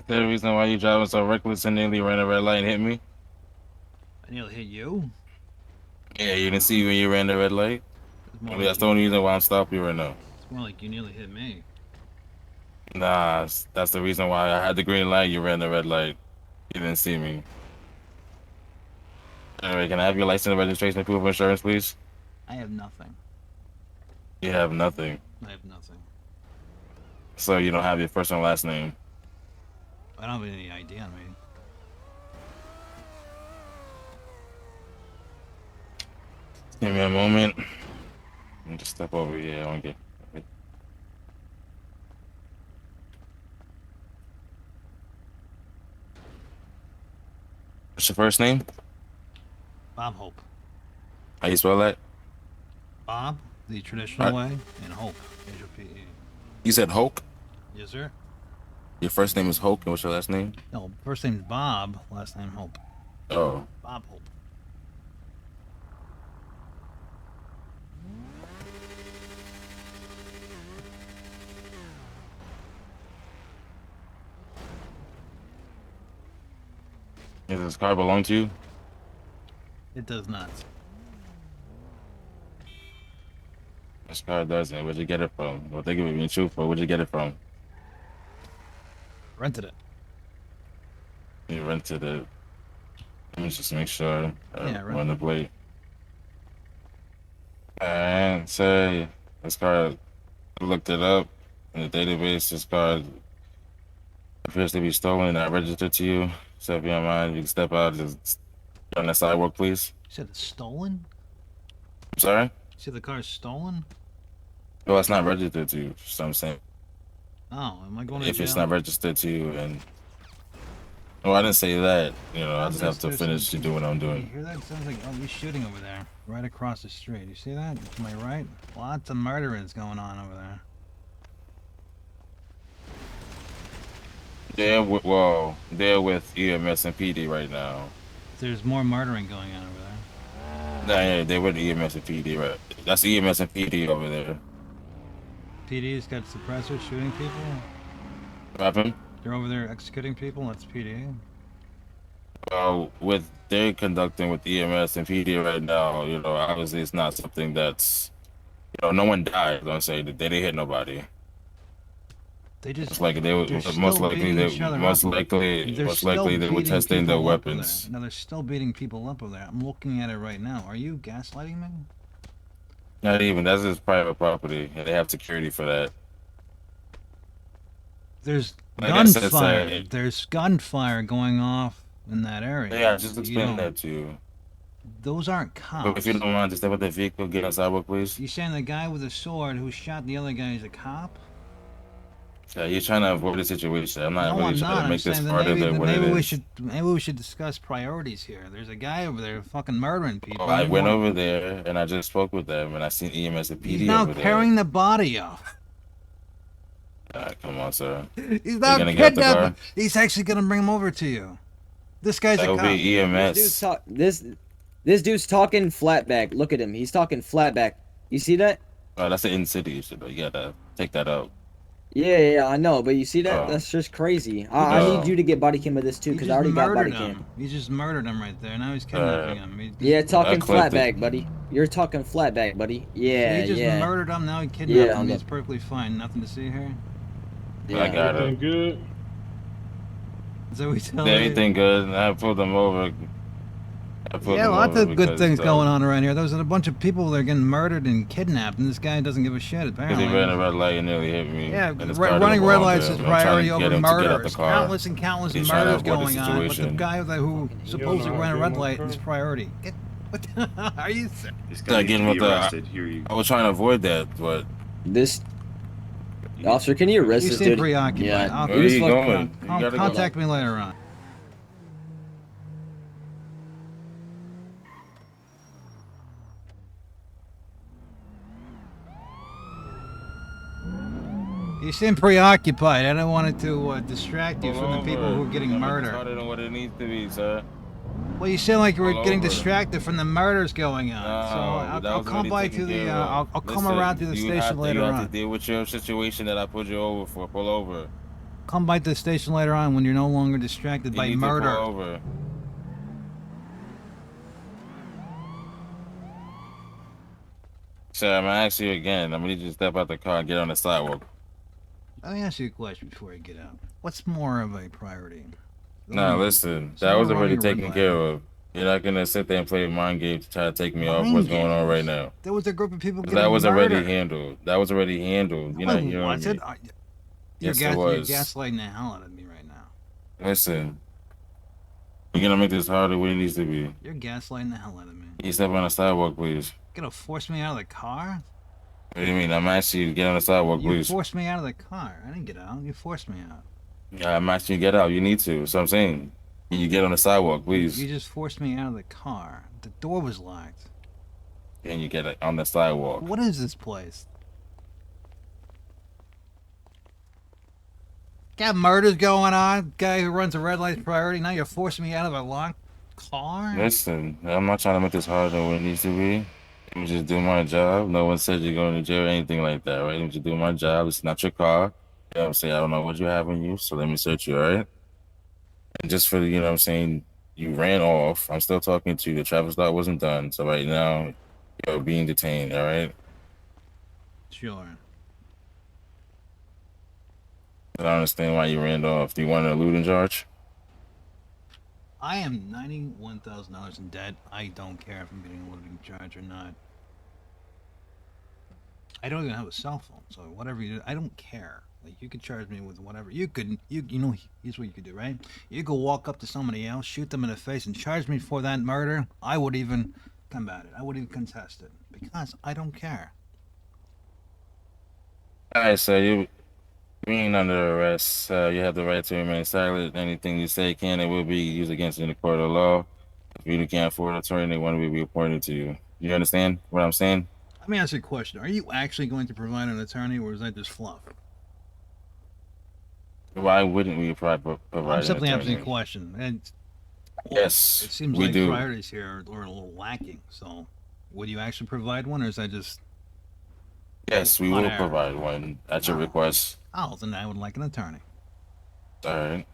The reason why you driving so reckless and nearly ran a red light and hit me? I nearly hit you? Yeah, you didn't see when you ran the red light? It's I more mean, like that's the only reason why I'm stopping you right now. it's more like you nearly hit me. Nah, that's the reason why I had the green light, you ran the red light. You didn't see me. Alright, can I have your license and registration and proof of insurance, please? I have nothing. You have nothing. I have nothing. So you don't have your first and last name. I don't have any ID on me. Give me a moment. Let me just step over here. I want to get. What's your first name? Bob Hope. How you spell that? Bob, the traditional way, and Hope, H-O-P-E. You said Hoke? Yes, sir. Your first name is Hoke, and what's your last name? No, first name's Bob, last name Hope. Oh. Bob Hope. Does this car belong to you? It does not. This car doesn't. Where'd you get it from? Well, think of it being truthful. Where'd you get it from? Rented it. You rented it. Let me just make sure. Yeah, Run the plate. And say this car, I looked it up in the database. This car appears to be stolen and not registered to you. So if you don't mind, you can step out and just get on the sidewalk, please. You said it's stolen? I'm sorry? You said the car's stolen? Well, it's not registered to you. So I'm saying. Oh, am I going to If jail? it's not registered to you, and well, I didn't say that. You know, I just have to finish doing what I'm doing. You hear that? It sounds like you're shooting over there, right across the street. You see that? To my right? Lots of murderings going on over there. They're with EMS and PD right now. There's more murdering going on over there. Yeah, they're with EMS and PD, right? That's EMS and PD over there. PD's got suppressors shooting people? What happened? They're over there executing people? That's PD? Well, with they're conducting with EMS and PD right now, you know, obviously it's not something that's, you know, no one died. Don't say that they didn't hit nobody. They just It's like they were most likely they were testing their weapons. No, they're still beating people up over there. I'm looking at it right now. Are you gaslighting me? Not even. That's just private property, and they have security for that. There's gunfire. There's gunfire going off in that area. Yeah, just explain that to you. Those aren't cops. But if you don't mind, just step out the vehicle, get on sidewalk, please. You saying the guy with the sword who shot the other guy is a cop? Yeah, you're trying to avoid the situation. I'm not no, really trying to make this harder than what it is. Maybe we should discuss priorities here. There's a guy over there fucking murdering people. I went over there and I just spoke with them and I seen EMS and PD He's now over there. carrying the body off. Come on, sir. He's not kidnapping. He's actually gonna bring him over to you. This guy's a cop. Be EMS. This dude's talking flatback. Look at him. He's talking flatback. You see that? Oh, that's an in-city issue, though. You gotta take that out. Yeah, I know, but you see that? That's just crazy. I need you to get body cam of this too, because I already got body cam. He just murdered him right there. Now he's kidnapping him. Yeah, talking flatback, buddy. You're talking flatback, buddy. Yeah, He just murdered him. Now he kidnapped him. He's perfectly fine. Nothing to see here. Yeah, I got it. Good. Is that what we tell Everything good. I pulled them over. Yeah, lots of good things going on around here. There's a bunch of people that are getting murdered and kidnapped, and this guy doesn't give a shit, apparently. Because he ran a red light and nearly hit me. Yeah, running red lights is priority over murders. Countless and countless murders going on, but the guy who supposedly ran a red light is priority. What the are you saying? I was trying to avoid that, but... Officer, can you arrest this dude? You seem preoccupied. Yeah. Where are you going? Contact me later on. You seem preoccupied. I don't want it to distract you from the people who are getting murdered. Harder than what it needs to be, sir. Well, you sound like you were getting distracted from the murders going on. So I'll come by to the. I'll come around to the station later on. You have to deal with your situation that I put you over for. Pull over. come by the station later on when you're no longer distracted by murder. Pull over. Sir, I'm gonna ask you again. I'm gonna need you to step out the car and get on the sidewalk. Let me ask you a question before you get out. What's more of a priority? Nah, listen. That was already taken care of. You're not gonna sit there and play mind games to try to take me off what's going on right now. There was a group of people getting That was murdered. already handled. That was already handled. You know what I mean? Yes, it was. You're gaslighting the hell out of me right now. Listen. You're gonna make this harder than it needs to be. You're gaslighting the hell out of me. Can you step on the sidewalk, please? You're gonna force me out of the car? What do you mean? I'm asking you to get on the sidewalk, please. You forced me out of the car. I didn't get out. You forced me out. Yeah, I'm asking you to get out. You need to. So I'm saying. Can you get on the sidewalk, please? You just forced me out of the car. The door was locked. Can you get on the sidewalk? What is this place? Got murders going on. Guy who runs a red light priority. Now you're forcing me out of a locked car? Listen, I'm not trying to make this harder than what it needs to be. Let me just do my job. No one said you're going to jail or anything like that, right? Let me just do my job. It's not your car. You know what I'm saying? I don't know what you have on you, so let me search you, all right? And just for the, you know what I'm saying, you ran off. I'm still talking to you. The traffic stop wasn't done. So right now, you're being detained, all right? Sure. I don't understand why you ran off. Do you want a looting charge? I am $91,000 in debt. I don't care if I'm getting a looting charge or not. I don't even have a cell phone, so whatever you do, I don't care. Like, you could charge me with whatever. You know, here's what you could do, right? You could walk up to somebody else, shoot them in the face, and charge me for that murder. I would even combat it. I would even contest it because I don't care. All right, so you being under arrest, you have the right to remain silent. Anything you say can and will be used against you in the court of law. If you can't afford an attorney, they want to be appointed to you. You understand what I'm saying? Let me ask you a question. Are you actually going to provide an attorney, or is that just fluff? Why wouldn't we provide I'm simply asking a question. And, well, yes, it seems we like do. priorities here are a little lacking. So, would you actually provide one, or is that just... Yes, we will provide one at your request. Oh, then I would like an attorney. All right.